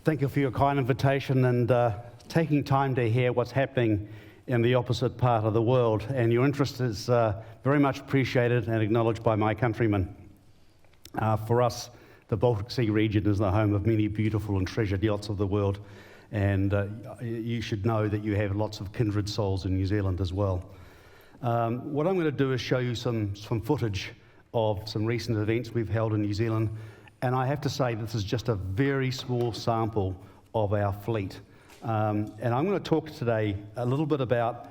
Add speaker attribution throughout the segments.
Speaker 1: Thank you for your kind invitation and taking time to hear what's happening in the opposite part of the world. And your interest is very much appreciated and acknowledged by my countrymen. For us, the Baltic Sea region is the home of many beautiful and treasured yachts of the world. And you should know that you have lots of kindred souls in New Zealand as well. What I'm going to do is show you some footage of some recent events we've held in New Zealand. And I have to say, this is just a very small sample of our fleet. And I'm going to talk today a little bit about,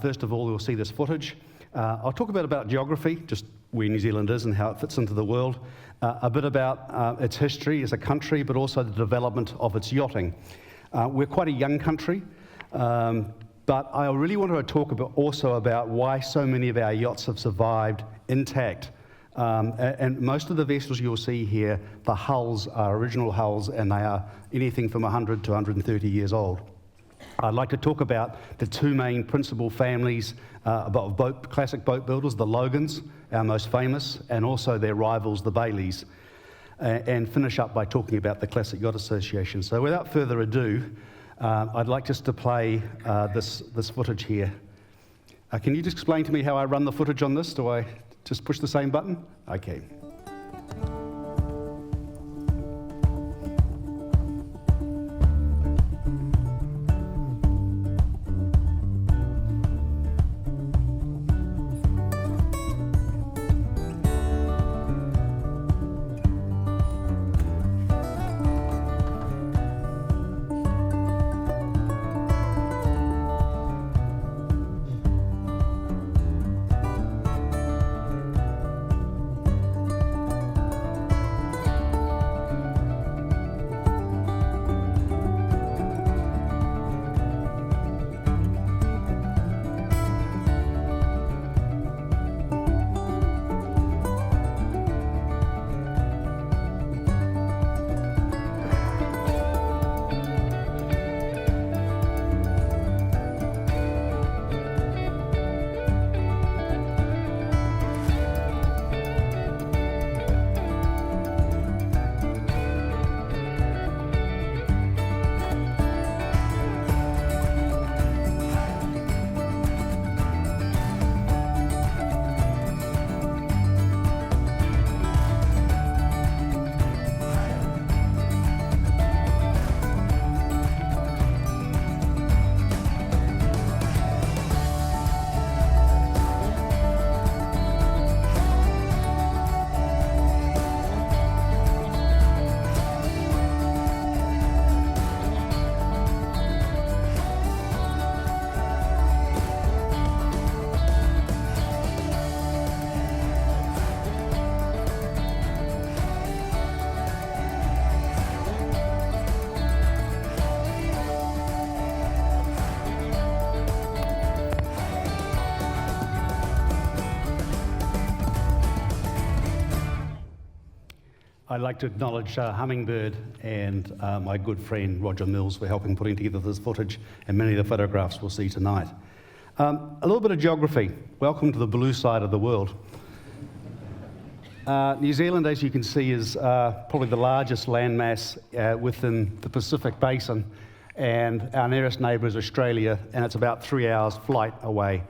Speaker 1: first of all, we'll see this footage. I'll talk a bit about geography, just where New Zealand is and how it fits into the world. A bit about its history as a country, but also the development of its yachting. We're quite a young country, but I really want to talk also about why so many of our yachts have survived intact. And most of the vessels you'll see here, the hulls are original hulls, and they are anything from 100 to 130 years old. I'd like to talk about the two main principal families of classic boat builders, the Logans, our most famous, and also their rivals, the Baileys, and finish up by talking about the Classic Yacht Association. So without further ado, I'd like just to play this footage here. Can you just explain to me how I run the footage on this? Do I just push the same button? Okay. I'd like to acknowledge Hummingbird and my good friend Roger Mills for helping putting together this footage and many of the photographs we'll see tonight. A little bit of geography. Welcome to the blue side of the world. New Zealand, as you can see, is probably the largest landmass within the Pacific Basin, and our nearest neighbour is Australia, and it's about 3 hours flight away.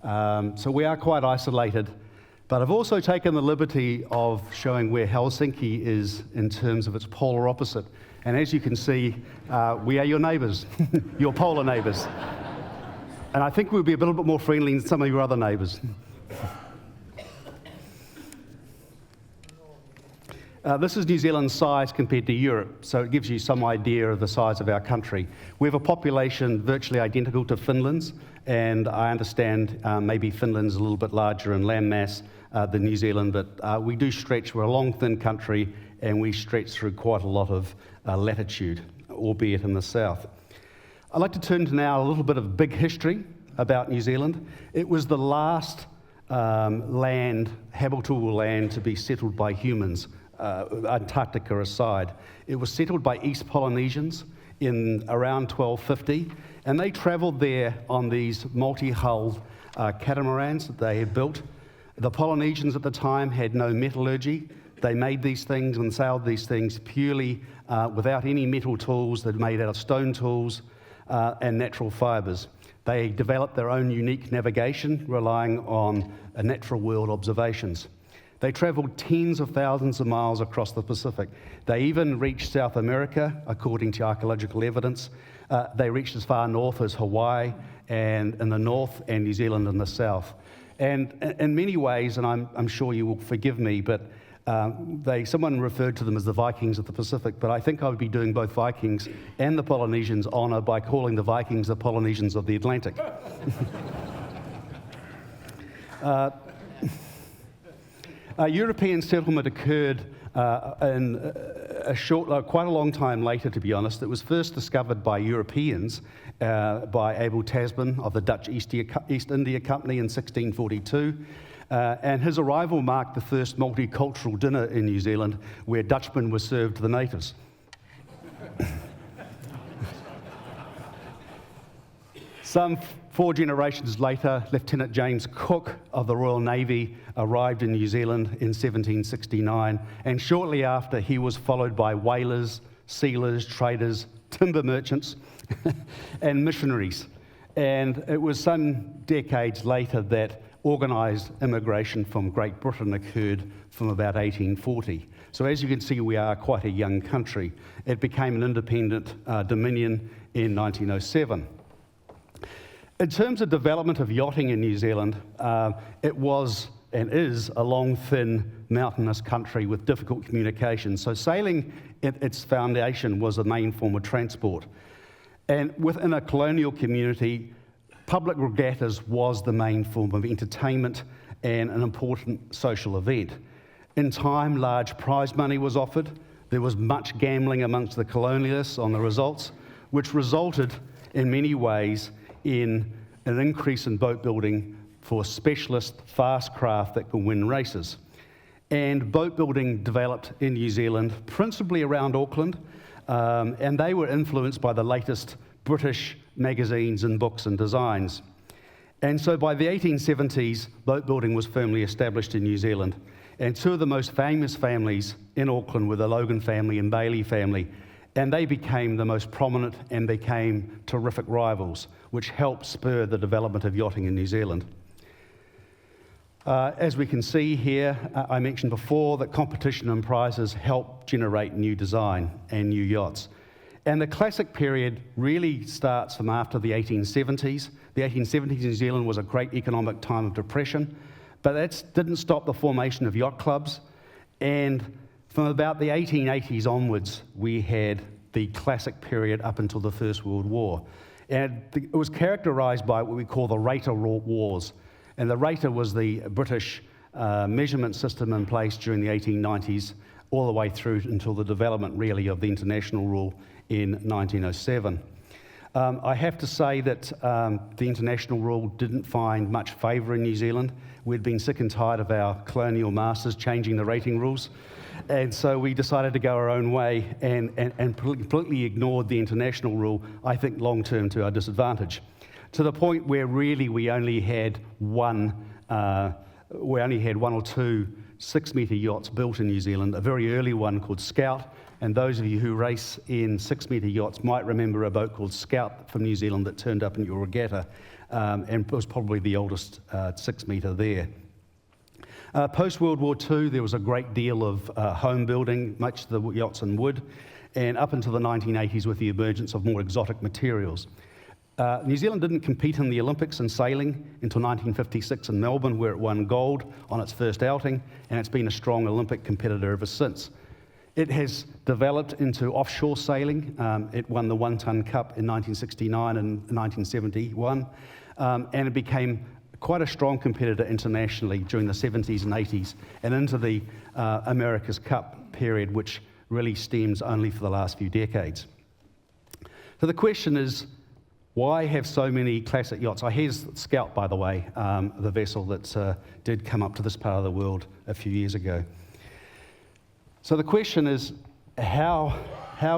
Speaker 1: So we are quite isolated. But I've also taken the liberty of showing where Helsinki is in terms of its polar opposite. And as you can see, we are your neighbours, your polar neighbours. And I think we'll be a little bit more friendly than some of your other neighbours. This is New Zealand's size compared to Europe, so it gives you some idea of the size of our country. We have a population virtually identical to Finland's, and I understand maybe Finland's a little bit larger in landmass than New Zealand, but we do stretch. We're a long, thin country, and we stretch through quite a lot of latitude, albeit in the south. I'd like to turn to now a little bit of big history about New Zealand. It was the last habitable land to be settled by humans, Antarctica aside. It was settled by East Polynesians in around 1250, and they travelled there on these multi-hull catamarans that they had built. The Polynesians at the time had no metallurgy, They made these things and sailed these things purely without any metal tools. They're made out of stone tools and natural fibres. They developed their own unique navigation, relying on natural world observations. They travelled tens of thousands of miles across the Pacific. They even reached South America, according to archaeological evidence. They reached as far north as Hawaii and in the north, and New Zealand in the south. And in many ways, and I'm sure you will forgive me, but someone referred to them as the Vikings of the Pacific, but I think I would be doing both Vikings and the Polynesians honour by calling the Vikings the Polynesians of the Atlantic. European settlement occurred in quite a long time later, to be honest. It was first discovered by Europeans, by Abel Tasman of the Dutch East India Company in 1642. And his arrival marked the first multicultural dinner in New Zealand, where Dutchmen were served to the natives. Some 4 generations later, Lieutenant James Cook of the Royal Navy arrived in New Zealand in 1769, and shortly after he was followed by whalers, sealers, traders, timber merchants, and missionaries. And it was some decades later that organised immigration from Great Britain occurred from about 1840. So as you can see, we are quite a young country. It became an independent dominion in 1907. In terms of development of yachting in New Zealand, it was and is a long, thin, mountainous country with difficult communication. So sailing at its foundation was the main form of transport. And within a colonial community, public regattas was the main form of entertainment and an important social event. In time, large prize money was offered. There was much gambling amongst the colonialists on the results, which resulted in many ways in an increase in boat building for specialist fast craft that could win races. And boat building developed in New Zealand, principally around Auckland, and they were influenced by the latest British magazines and books and designs. And so by the 1870s, boat building was firmly established in New Zealand. And 2 of the most famous families in Auckland were the Logan family and Bailey family. And they became the most prominent and became terrific rivals, which helped spur the development of yachting in New Zealand. As we can see here, I mentioned before that competition and prizes help generate new design and new yachts. And the classic period really starts from after the 1870s. The 1870s in New Zealand was a great economic time of depression, but that didn't stop the formation of yacht clubs. And from about the 1880s onwards, we had the classic period up until the First World War. And it was characterized by what we call the Rata Wars. And the Rata was the British measurement system in place during the 1890s, all the way through until the development, really, of the international rule in 1907. I have to say that the international rule didn't find much favour in New Zealand. We'd been sick and tired of our colonial masters changing the rating rules. And so we decided to go our own way and completely ignored the international rule, I think long-term to our disadvantage, to the point where really we only had one or two 6-metre yachts built in New Zealand, a very early one called Scout. And those of you who race in 6-metre yachts might remember a boat called Scout from New Zealand that turned up in your regatta, and was probably the oldest 6-metre there. Post-World War II, there was a great deal of home building, much of the yachts in wood, and up until the 1980s with the emergence of more exotic materials. New Zealand didn't compete in the Olympics in sailing until 1956 in Melbourne, where it won gold on its first outing, and it's been a strong Olympic competitor ever since. It has developed into offshore sailing. It won the 1-ton cup in 1969 and 1971, and it became quite a strong competitor internationally during the 70s and 80s and into the America's Cup period, which really stems only for the last few decades. So the question is, why have so many classic yachts? Here's Scout, by the way, the vessel that did come up to this part of the world a few years ago. So the question is, how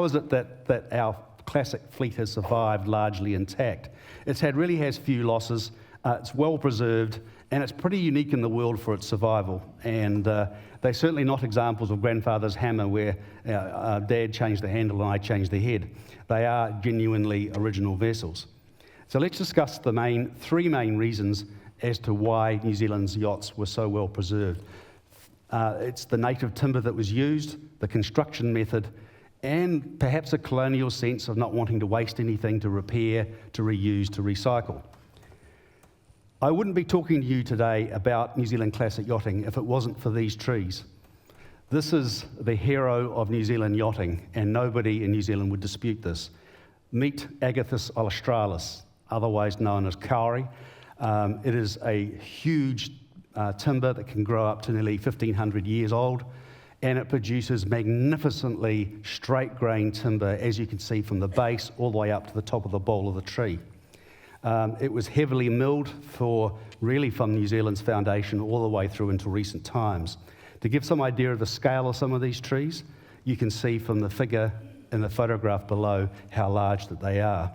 Speaker 1: is it that our classic fleet has survived largely intact? Really has few losses. It's well preserved, And it's pretty unique in the world for its survival. And they're certainly not examples of grandfather's hammer where Dad changed the handle and I changed the head. They are genuinely original vessels. So let's discuss the three main reasons as to why New Zealand's yachts were so well preserved. It's the native timber that was used, the construction method, and perhaps a colonial sense of not wanting to waste anything to repair, to reuse, to recycle. I wouldn't be talking to you today about New Zealand classic yachting if it wasn't for these trees. This is the hero of New Zealand yachting, and nobody in New Zealand would dispute this. Meet Agathis australis, otherwise known as kauri. It is a huge timber that can grow up to nearly 1,500 years old, and it produces magnificently straight-grained timber, as you can see from the base all the way up to the top of the bole of the tree. It was heavily milled really from New Zealand's foundation all the way through into recent times. To give some idea of the scale of some of these trees, you can see from the figure in the photograph below how large that they are.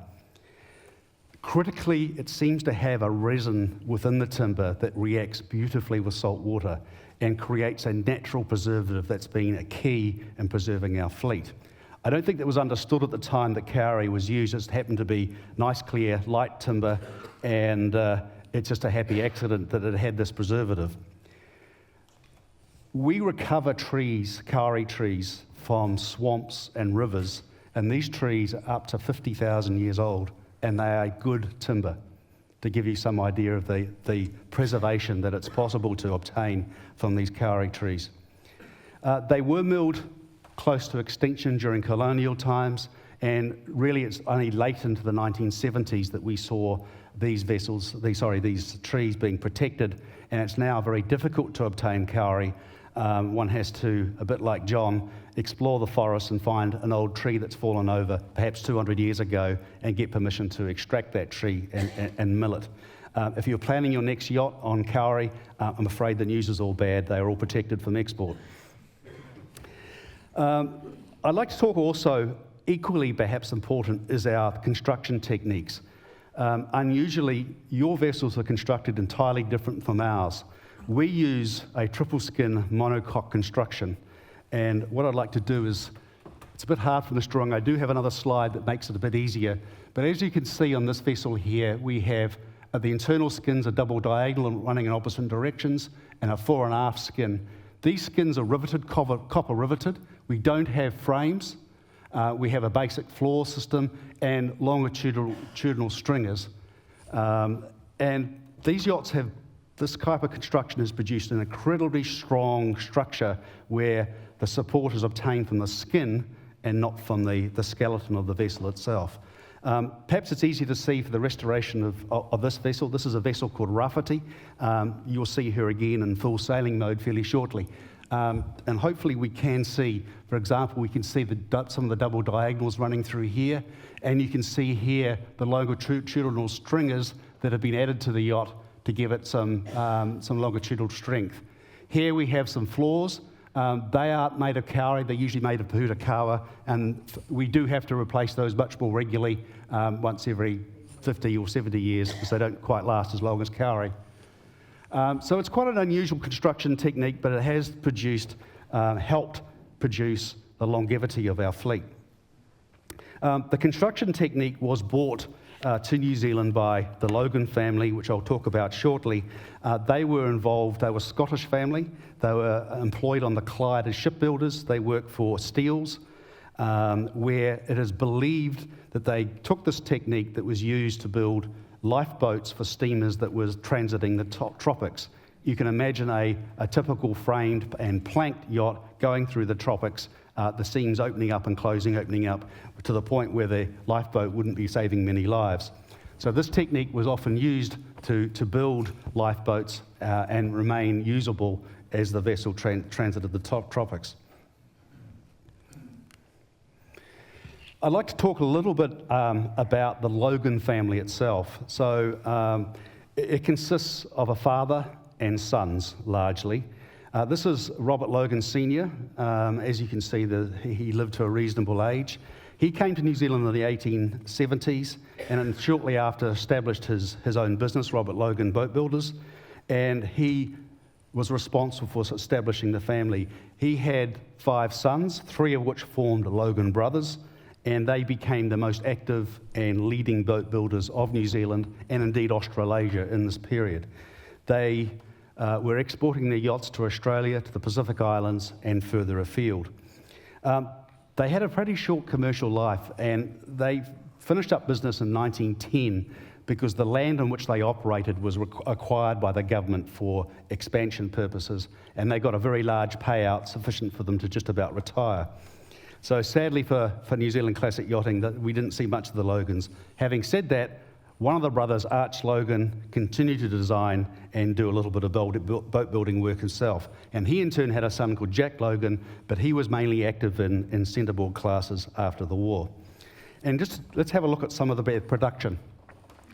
Speaker 1: Critically, it seems to have a resin within the timber that reacts beautifully with salt water and creates a natural preservative that's been a key in preserving our fleet. I don't think that was understood at the time that kauri was used. It happened to be nice, clear, light timber, and it's just a happy accident that it had this preservative. We recover trees, kauri trees, from swamps and rivers, and these trees are up to 50,000 years old, and they are good timber, to give you some idea of the preservation that it's possible to obtain from these kauri trees. They were milled close to extinction during colonial times, and really it's only late into the 1970s that we saw these trees being protected, and it's now very difficult to obtain kauri. One has to, a bit like John, explore the forest and find an old tree that's fallen over perhaps 200 years ago and get permission to extract that tree and mill it. If you're planning your next yacht on kauri, I'm afraid the news is all bad. They are all protected from export. I'd like to talk also, equally perhaps important, is our construction techniques. Unusually, your vessels are constructed entirely different from ours. We use a triple skin monocoque construction, and what I'd like to do is, it's a bit hard from this drawing. I do have another slide that makes it a bit easier, but as you can see on this vessel here, we have the internal skins are double diagonal and running in opposite directions, and a fore and aft skin. These skins are riveted, copper riveted. We don't have frames. We have a basic floor system and longitudinal stringers. And these yachts have, this type of construction has produced an incredibly strong structure where the support is obtained from the skin and not from the skeleton of the vessel itself. Perhaps it's easy to see for the restoration of this vessel. This is a vessel called Rafferty. You'll see her again in full sailing mode fairly shortly. And hopefully we can see, for example, we can see some of the double diagonals running through here, and you can see here the longitudinal stringers that have been added to the yacht to give it some longitudinal strength. Here we have some floors. They aren't made of kauri, they're usually made of pahutakawa, and we do have to replace those much more regularly, once every 50 or 70 years, because they don't quite last as long as kauri. So it's quite an unusual construction technique, but it has helped produce the longevity of our fleet. The construction technique was brought to New Zealand by the Logan family, which I'll talk about shortly. They were involved, they were a Scottish family. They were employed on the Clyde as shipbuilders. They worked for Steeles, where it is believed that they took this technique that was used to build lifeboats for steamers that was transiting the tropics. You can imagine a typical framed and planked yacht going through the tropics, the seams opening up and closing, opening up, to the point where the lifeboat wouldn't be saving many lives. So this technique was often used to build lifeboats and remain usable as the vessel transited the tropics. I'd like to talk a little bit about the Logan family itself. So it consists of a father and sons, largely. This is Robert Logan Sr. As you can see, he lived to a reasonable age. He came to New Zealand in the 1870s, and then shortly after established his own business, Robert Logan Boat Builders. and he was responsible for establishing the family. He had 5 sons, 3 of which formed Logan Brothers, and they became the most active and leading boat builders of New Zealand and indeed Australasia in this period. They were exporting their yachts to Australia, to the Pacific Islands, and further afield. They had a pretty short commercial life, and they finished up business in 1910 because the land on which they operated was acquired by the government for expansion purposes, and they got a very large payout sufficient for them to just about retire. So sadly for New Zealand classic yachting, that we didn't see much of the Logans. Having said that, one of the brothers, Arch Logan, continued to design and do a little bit of boat building work himself. And he in turn had a son called Jack Logan, but he was mainly active in centreboard classes after the war. And just let's have a look at some of the production.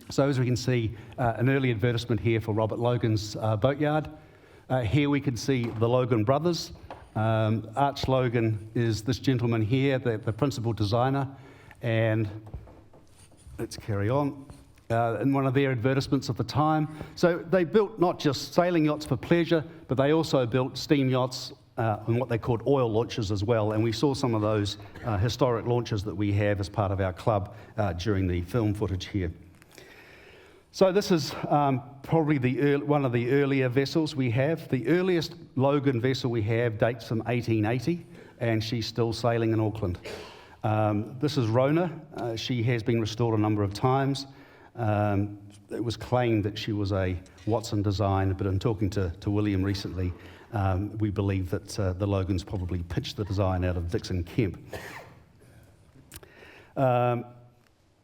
Speaker 1: So as we can see, an early advertisement here for Robert Logan's boatyard. Here we can see the Logan brothers. Arch Logan is this gentleman here, the principal designer, and let's carry on. In one of their advertisements at the time. So they built not just sailing yachts for pleasure, but they also built steam yachts and what they called oil launches as well. And we saw some of those historic launches that we have as part of our club during the film footage here. So this is probably one of the earlier vessels we have. The earliest Logan vessel we have dates from 1880, and she's still sailing in Auckland. This is Rona. She has been restored a number of times. It was claimed that she was a Watson design, but in talking to William recently, we believe that the Logans probably pitched the design out of Dixon Kemp.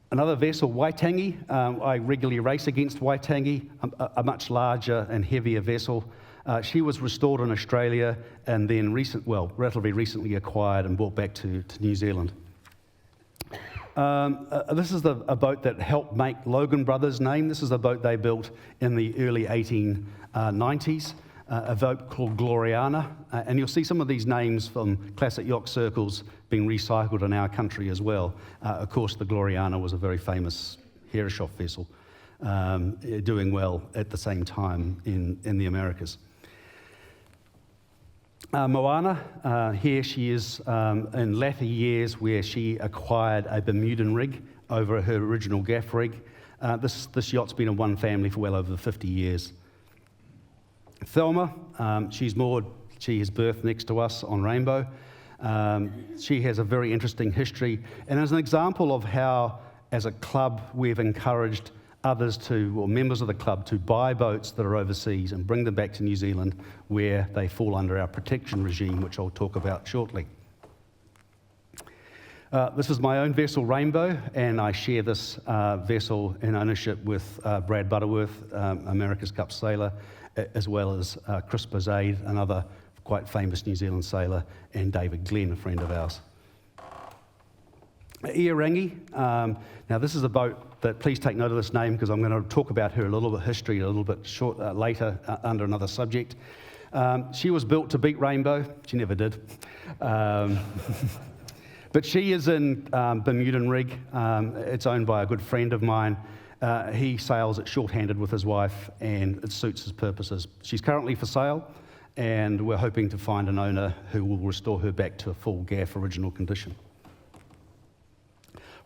Speaker 1: Another vessel, Waitangi. I regularly race against Waitangi, a much larger and heavier vessel. She was restored in Australia and then relatively recently acquired and brought back to New Zealand. This is a boat that helped make Logan Brothers' name. This is a boat they built in the early 1890s, a boat called Gloriana. And you'll see some of these names from classic yacht circles being recycled in our country as well. Of course, the Gloriana was a very famous Herreshoff vessel, doing well at the same time in the Americas. Moana, here she is in latter years where she acquired a Bermudan rig over her original gaff rig. This yacht's been in one family for well over 50 years. Thelma, she's moored, she has berthed next to us on Rainbow. She has a very interesting history, and as an example of how, as a club, we've encouraged others or members of the club to buy boats that are overseas and bring them back to New Zealand where they fall under our protection regime, which I'll talk about shortly. This is my own vessel, Rainbow, and I share this vessel in ownership with Brad Butterworth, America's Cup sailor, as well as Chris Bazade, another quite famous New Zealand sailor, and David Glenn, a friend of ours. Iorangi. Now this is a boat that, please take note of this name because I'm going to talk about her a little bit history a little bit later under another subject. She was built to beat Rainbow. She never did. But she is in Bermudan rig. It's owned by a good friend of mine. He sails it shorthanded with his wife, and it suits his purposes. She's currently for sale, and we're hoping to find an owner who will restore her back to a full gaff original condition.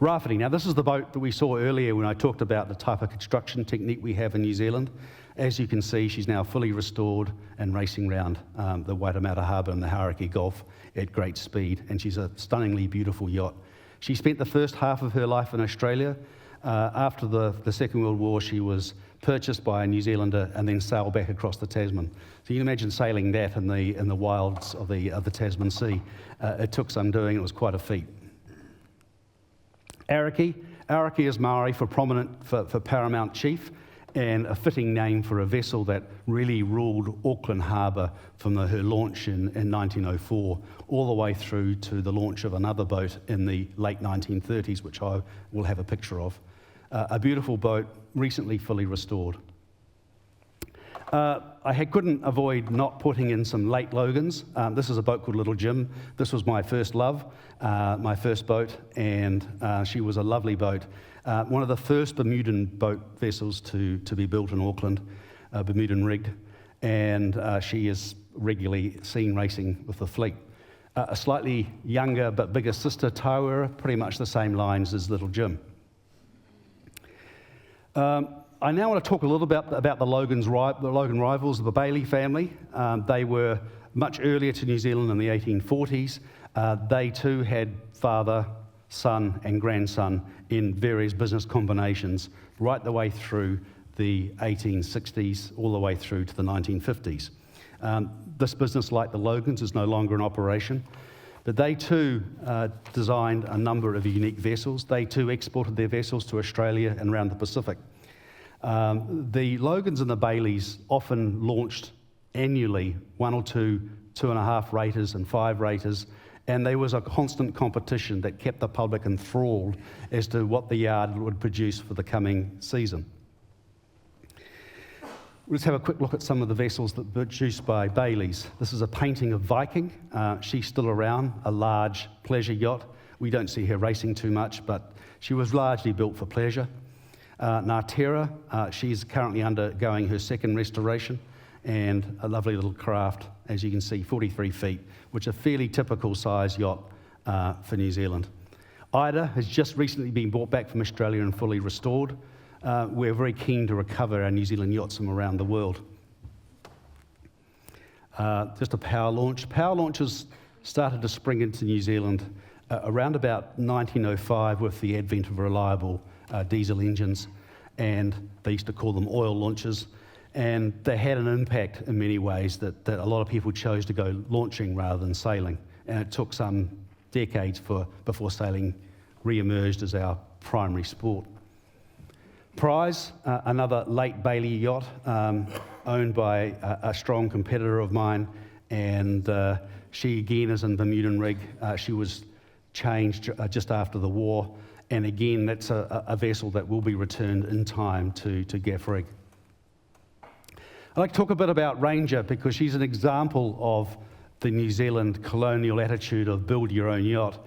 Speaker 1: Rafting. Now this is the boat that we saw earlier when I talked about the type of construction technique we have in New Zealand. As you can see, she's now fully restored and racing around the Waitemata Harbour and the Hauraki Gulf at great speed, and she's a stunningly beautiful yacht. She spent the first half of her life in Australia. After the Second World War, she was purchased by a New Zealander and then sailed back across the Tasman. So you can imagine sailing that in the wilds of the Tasman Sea. It took some doing. It was quite a feat. Araki. Araki is Maori for paramount chief, and a fitting name for a vessel that really ruled Auckland Harbour from her launch in 1904 all the way through to the launch of another boat in the late 1930s, which I will have a picture of. A beautiful boat, recently fully restored. I couldn't avoid not putting in some late Logans. This is a boat called Little Jim. This was my first love, my first boat, and she was a lovely boat. One of the first Bermudan boat vessels to be built in Auckland. Bermudan rigged, and she is regularly seen racing with the fleet. A slightly younger but bigger sister, Tawera, pretty much the same lines as little Jim. I now want to talk a little bit about the Logan rivals of the Bailey family. They were much earlier to New Zealand in the 1840s. They too had father, son and grandson in various business combinations right the way through the 1860s all the way through to the 1950s. This business, like the Logans, is no longer in operation, but they too designed a number of unique vessels. They too exported their vessels to Australia and around the Pacific. The Logans and the Baileys often launched annually 1 or 2, 2.5 raters and 5 raters, and there was a constant competition that kept the public enthralled as to what the yard would produce for the coming season. Let's have a quick look at some of the vessels that were produced by Baileys. This is a painting of Viking. She's still around, a large pleasure yacht. We don't see her racing too much, but she was largely built for pleasure. Natera, she's currently undergoing her second restoration, and a lovely little craft, as you can see, 43 feet, which is a fairly typical size yacht for New Zealand. Ida has just recently been brought back from Australia and fully restored. We're very keen to recover our New Zealand yachts from around the world. Just a power launch. Power launches started to spring into New Zealand around about 1905 with the advent of reliable diesel engines, and they used to call them oil launches, and they had an impact in many ways that a lot of people chose to go launching rather than sailing, and it took some decades before sailing re-emerged as our primary sport. Prize, another late Bailey yacht owned by a strong competitor of mine, and she again is in Bermudan rig. She was changed just after the war, and again that's a vessel that will be returned in time to gaff rig. I'd like to talk a bit about Ranger because she's an example of the New Zealand colonial attitude of build your own yacht.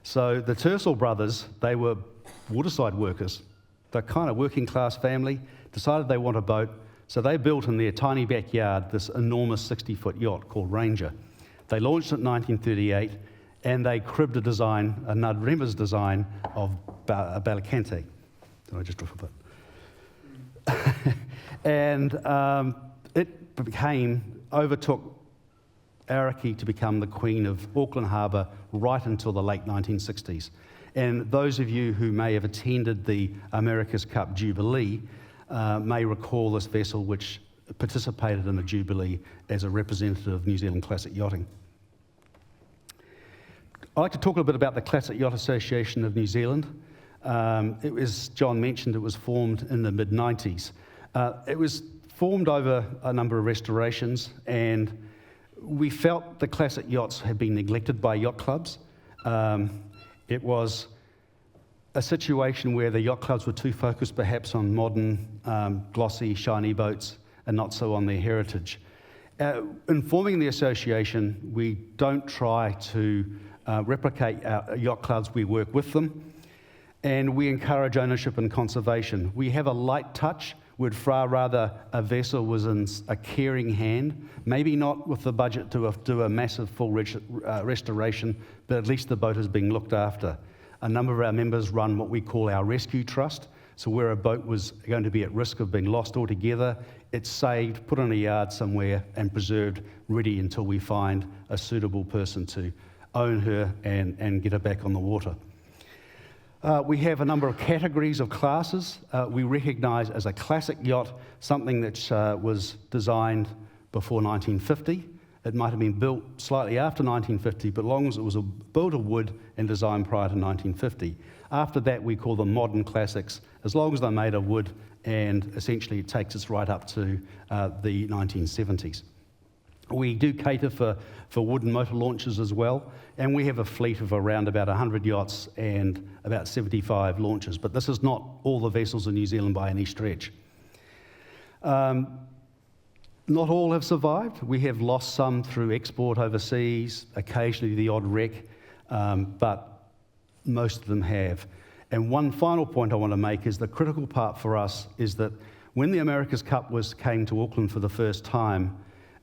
Speaker 1: So the Tersall brothers, they were waterside workers. They're kind of working class family, decided they want a boat, so they built in their tiny backyard this enormous 60-foot yacht called Ranger. They launched it in 1938, and they cribbed a design, a Nud Remers design of Balicante. Did I just drop a bit? And it overtook Araki to become the queen of Auckland Harbour right until the late 1960s. And those of you who may have attended the America's Cup Jubilee may recall this vessel which participated in the Jubilee as a representative of New Zealand classic yachting. I'd like to talk a little bit about the Classic Yacht Association of New Zealand. It was, John mentioned, it was formed in the mid-90s. It was formed over a number of restorations, and we felt the classic yachts had been neglected by yacht clubs. It was a situation where the yacht clubs were too focused perhaps on modern, glossy, shiny boats and not so on their heritage. In forming the association, we don't try to replicate our yacht clubs, we work with them, and we encourage ownership and conservation. We have a light touch. We'd far rather a vessel was in a caring hand, maybe not with the budget to do a massive full restoration, but at least the boat is being looked after. A number of our members run what we call our rescue trust. So where a boat was going to be at risk of being lost altogether, it's saved, put in a yard somewhere and preserved, ready until we find a suitable person to own her and get her back on the water. We have a number of categories of classes. We recognise as a classic yacht something that was designed before 1950. It might have been built slightly after 1950, but as long as it was built of wood and designed prior to 1950. After that, we call them modern classics, as long as they're made of wood, and essentially it takes us right up to the 1970s. We do cater for wooden motor launches as well, and we have a fleet of around about 100 yachts and about 75 launches, but this is not all the vessels in New Zealand by any stretch. Not all have survived. We have lost some through export overseas, occasionally the odd wreck, but most of them have. And one final point I want to make is the critical part for us is that When the America's Cup came to Auckland for the first time,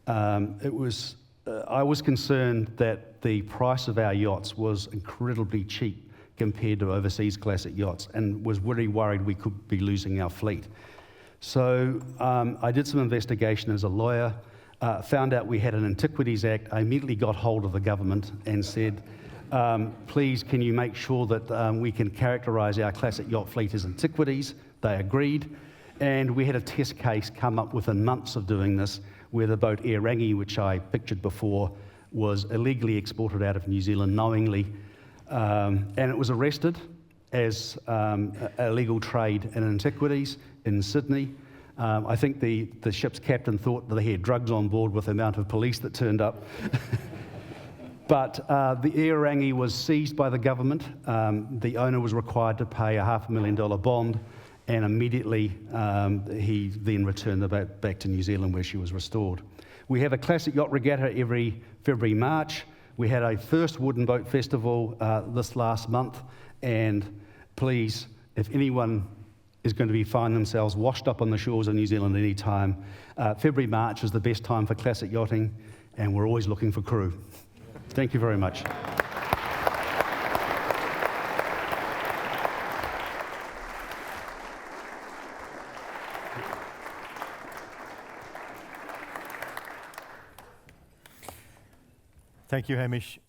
Speaker 1: I was concerned that the price of our yachts was incredibly cheap compared to overseas classic yachts, and was really worried we could be losing our fleet. So I did some investigation as a lawyer, found out we had an Antiquities Act. I immediately got hold of the government and said, please, can you make sure that we can characterise our classic yacht fleet as antiquities? They agreed, and we had a test case come up within months of doing this, where the boat Rangi, which I pictured before, was illegally exported out of New Zealand knowingly, and it was arrested as illegal trade in antiquities in Sydney. I think the ship's captain thought that they had drugs on board with the amount of police that turned up. But the Rangi was seized by the government. The owner was required to pay a $500,000 bond, and immediately he then returned the boat back to New Zealand, where she was restored. We have a classic yacht regatta every February, March. We had a first wooden boat festival this last month, and please, if anyone is going to find themselves washed up on the shores of New Zealand any time, February, March is the best time for classic yachting, and we're always looking for crew. Thank you very much.
Speaker 2: Thank you, Hamish.